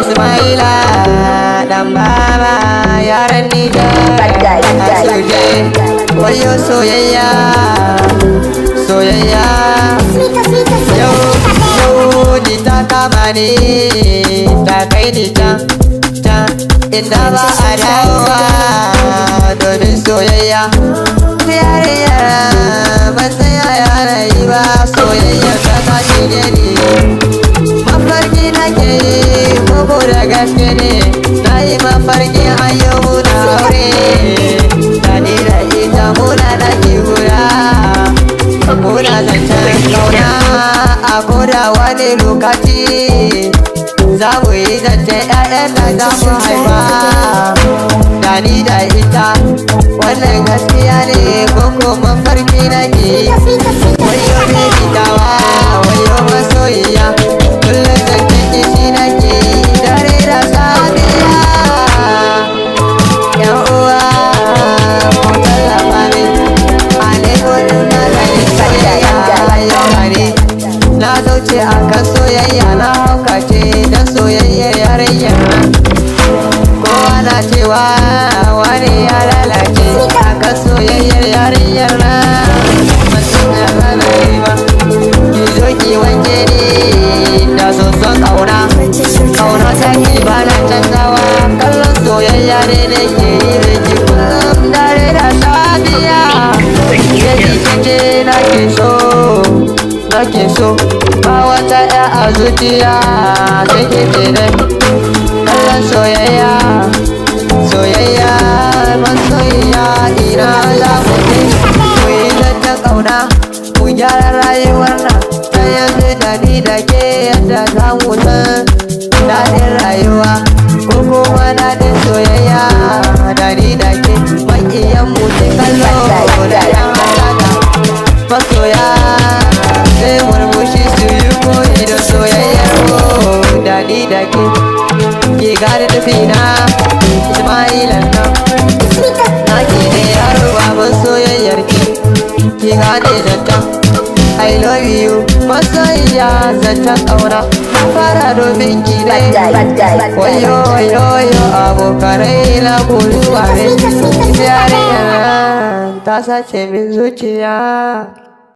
Ismaila dan baba yaran Nijar Assouge. Wayo soyayya soyayya. Yau ni ta kama ni ta kai ni can inda ba a dawowa domin soyayya. Yariya ban san yaya na yi ba, soyayya ta shige ni. Mafarki nake yi koko da gaske ne, na yi mafarki an yi muna aure. Dani da ita muna nake guda, muna zancen kauna a koda wani lokaci. Za mu yi zancen 'ya'yan da za mu haifa. Dani da ita wannan gaskiya ne koko mafarki nake yi. Wayo ne itawa wayo masoyiya, kullum zancen kishi nake yi dare da safiya. Yan uwa ku tallafa min, a nemo nuna ganin soyayya yau gare. Na zauce akan soyayya na haukace don soyayyar yarinyar nan. Kowa na cewa wani ya lalace akan soyayyar yarinyar nan. Ban san ya zana yi ba, ki zo ki wanke ni da soson ƙauna. Ƙauna ta ki bana canzawa, kallon soyayya ne da ke yi da ki kullum dare da safiya. Yadda kike nake so ba wata 'ya a zuciya sai kike ne. Kallon soyayya soyayya masoyiya, ina za mu je mu yi zancen ƙauna, mu gyara rayuwar nan ta yanzu. Dani da ke yadda za mu san daɗin rayuwa ko kuma daɗin soyayya. Dani da ke maƙiyan mu sai kallo da 'yan hasada, masoya sai murmushi su yi koyi da soyayyar mu. Dani da ke ki gane tafina Ismaila nan naki ne yaro baban soyayyar ki. Ki gane zancen I love you masoyiya, zancen ƙauna na fara domin ki ne. Wayo wayo wayo abokanai na kuluwa ne, yarinya ta sace min zuciya.